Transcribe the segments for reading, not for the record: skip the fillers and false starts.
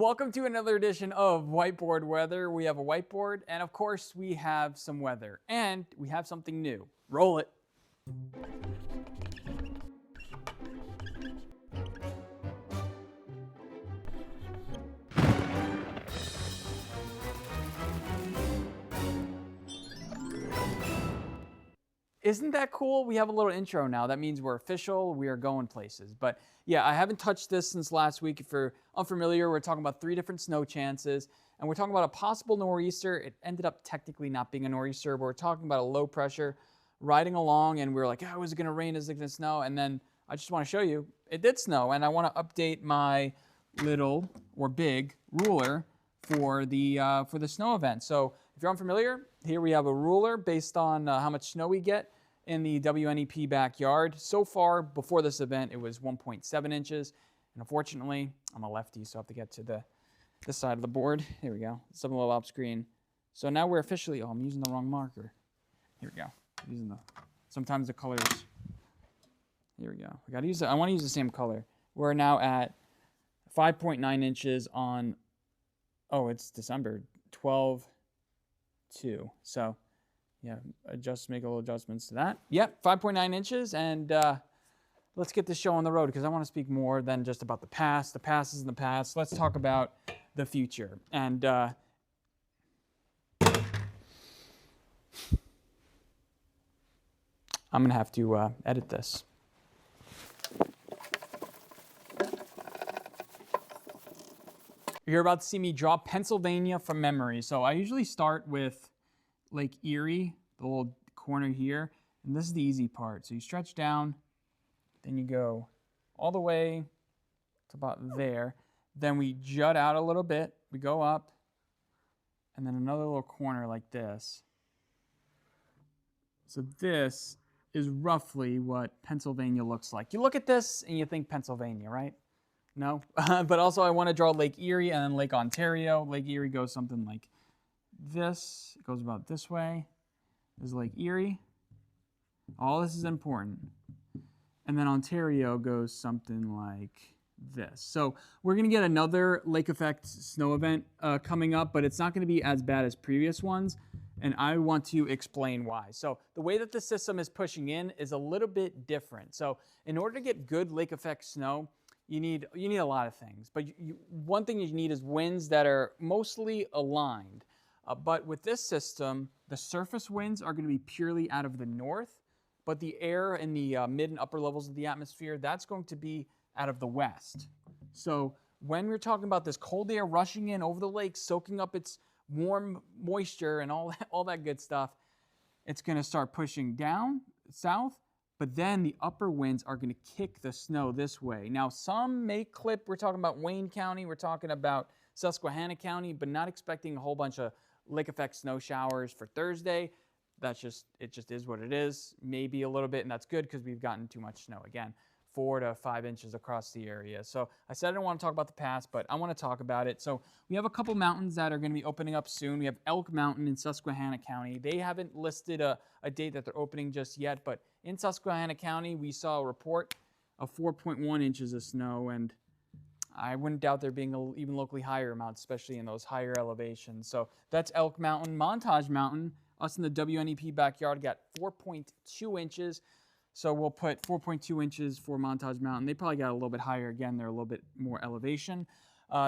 Welcome to another edition of Whiteboard Weather. We have a whiteboard, and of course, we have some weather, and we have something new. Roll it. Isn't that cool? We have a little intro now. That means we're official. We are going places. But yeah, I haven't touched this since last week. If you're unfamiliar, we're talking about 3 different snow chances. And we're talking about a possible nor'easter. It ended up technically not being a nor'easter, but we're talking about a low pressure riding along. And we were like, oh, is it going to rain? Is it going to snow? And then I just want to show you, it did snow. And I want to update my little or big ruler for the snow event. So if you're unfamiliar, here we have a ruler based on how much snow we get in the WNEP backyard. So far, before this event, it was 1.7 inches. And unfortunately, I'm a lefty, so I have to get to this side of the board. Here we go. It's a little off screen. So now we're officially, I'm using the wrong marker. Here we go. Sometimes the colors. Here we go. I want to use the same color. We're now at 5.9 inches on, it's December 12/2. So yeah, make a little adjustments to that. Yep, 5.9 inches, and let's get this show on the road because I want to speak more than just about the past. The past is in the past. Let's talk about the future. And I'm going to have to edit this. You're about to see me draw Pennsylvania from memory. So I usually start with Lake Erie, the little corner here, and this is the easy part. So you stretch down, then you go all the way to about there. Then we jut out a little bit, we go up, and then another little corner like this. So this is roughly what Pennsylvania looks like. You look at this and you think Pennsylvania, right? No, but also I want to draw Lake Erie and then Lake Ontario. Lake Erie goes something like this. It goes about this way. This is Lake Erie. All this is important. And then Ontario goes something like this. So we're going to get another lake effect snow event coming up, but it's not going to be as bad as previous ones. And I want to explain why. So the way that the system is pushing in is a little bit different. So in order to get good lake effect snow, you need a lot of things. But one thing you need is winds that are mostly aligned. But with this system, the surface winds are going to be purely out of the north, but the air in the mid and upper levels of the atmosphere, that's going to be out of the west. So when we're talking about this cold air rushing in over the lake, soaking up its warm moisture and all that good stuff, it's going to start pushing down south, but then the upper winds are going to kick the snow this way. Now, some may clip. We're talking about Wayne County. We're talking about Susquehanna County, but not expecting a whole bunch of lake effect snow showers for Thursday. It just is what it is. Maybe a little bit, and that's good because we've gotten too much snow. Again, 4 to 5 inches across the area. So I said I didn't want to talk about the past, but I want to talk about it. So we have a couple mountains that are going to be opening up soon. We have Elk Mountain in Susquehanna County. They haven't listed a date that they're opening just yet, but in Susquehanna County, we saw a report of 4.1 inches of snow, and I wouldn't doubt there being even locally higher amounts, especially in those higher elevations. So that's Elk Mountain. Montage Mountain, us in the WNEP backyard, got 4.2 inches. So we'll put 4.2 inches for Montage Mountain. They probably got a little bit higher. Again, they're a little bit more elevation.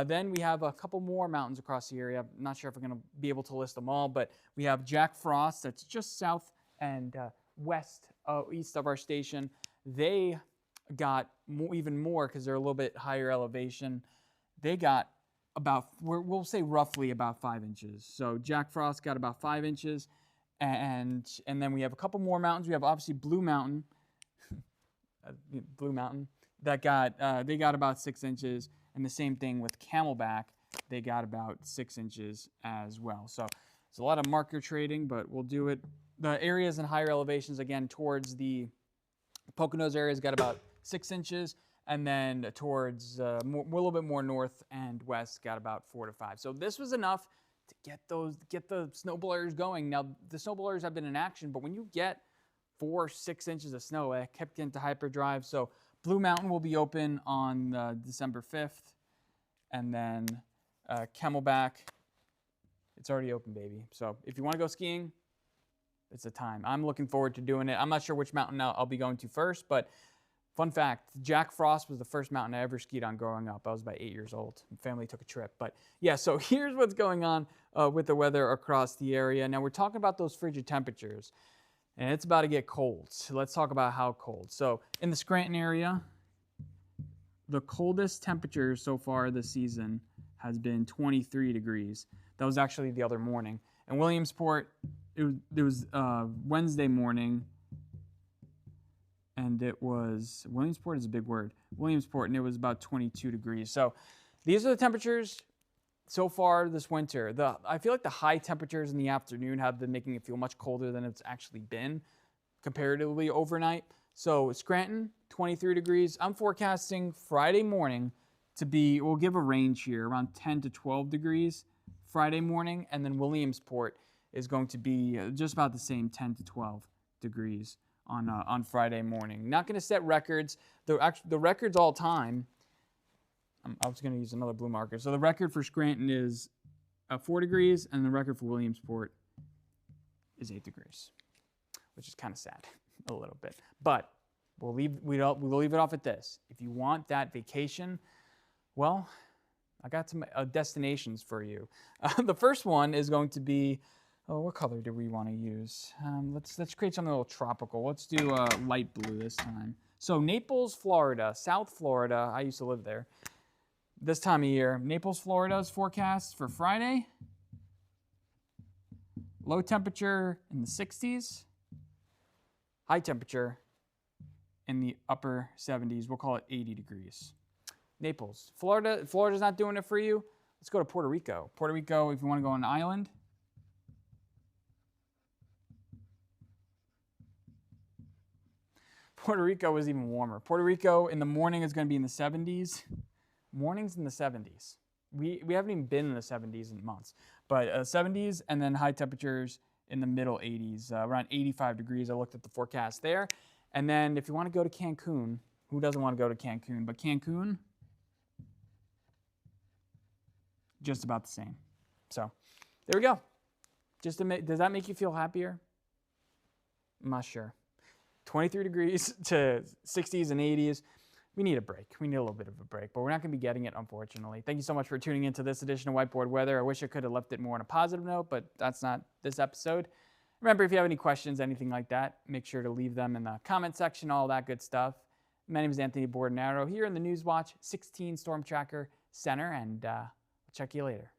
Then we have a couple more mountains across the area. I'm not sure if we're going to be able to list them all, but we have Jack Frost. That's just south and east of our station. They got even more because they're a little bit higher elevation. They got about, we'll say roughly about 5 inches. So Jack Frost got about 5 inches. And then we have a couple more mountains. We have obviously Blue Mountain. That they got about 6 inches. And the same thing with Camelback. They got about 6 inches as well. So it's a lot of marker trading, but we'll do it. The areas in higher elevations, again, towards the Poconos areas got about 6 inches. And then towards a little bit more north and west got about 4 to 5. So this was enough to get the snow blowers going. Now, the snow blowers have been in action, but when you get 4 or 6 inches of snow, it kept into hyperdrive. So Blue Mountain will be open on December 5th. And then Camelback. It's already open, baby. So if you want to go skiing, it's the time. I'm looking forward to doing it. I'm not sure which mountain I'll be going to first, but fun fact, Jack Frost was the first mountain I ever skied on growing up. I was about 8 years old. My family took a trip. But yeah, so here's what's going on with the weather across the area. Now we're talking about those frigid temperatures, and it's about to get cold. So let's talk about how cold. So in the Scranton area, the coldest temperature so far this season has been 23 degrees. That was actually the other morning. In Williamsport, it was Wednesday morning, and it was, Williamsport is a big word, Williamsport, and it was about 22 degrees. So these are the temperatures so far this winter. I feel like the high temperatures in the afternoon have been making it feel much colder than it's actually been comparatively overnight. So Scranton, 23 degrees. I'm forecasting Friday morning to be, we'll give a range here, around 10 to 12 degrees Friday morning, and then Williamsport is going to be just about the same, 10 to 12 degrees on Friday morning. Not going to set records. The records all time, I was going to use another blue marker. So the record for Scranton is 4 degrees, and the record for Williamsport is 8 degrees, which is kind of sad a little bit. But we'll leave it off at this. If you want that vacation, well, I got some destinations for you. The first one is going to be, what color do we want to use? Let's create something a little tropical. Let's do light blue this time. So Naples, Florida, South Florida. I used to live there. This time of year, Naples, Florida's forecast for Friday. Low temperature in the 60s. High temperature in the upper 70s. We'll call it 80 degrees. Naples, Florida. Florida's not doing it for you. Let's go to Puerto Rico. Puerto Rico, if you want to go on an island. Puerto Rico is even warmer. Puerto Rico in the morning is going to be in the 70s. Mornings in the 70s. We haven't even been in the 70s in months. But 70s, and then high temperatures in the middle 80s, around 85 degrees. I looked at the forecast there. And then if you want to go to Cancun, who doesn't want to go to Cancun? But Cancun, just about the same. So there we go. Does that make you feel happier? I'm not sure. 23 degrees to 60s and 80s. We need a break. We need a little bit of a break, but we're not going to be getting it, unfortunately. Thank you so much for tuning into this edition of Whiteboard Weather. I wish I could have left it more on a positive note, but that's not this episode. Remember, if you have any questions, anything like that, make sure to leave them in the comment section, all that good stuff. My name is Anthony Bordenaro here in the Newswatch 16 Storm Tracker Center, and we'll check you later.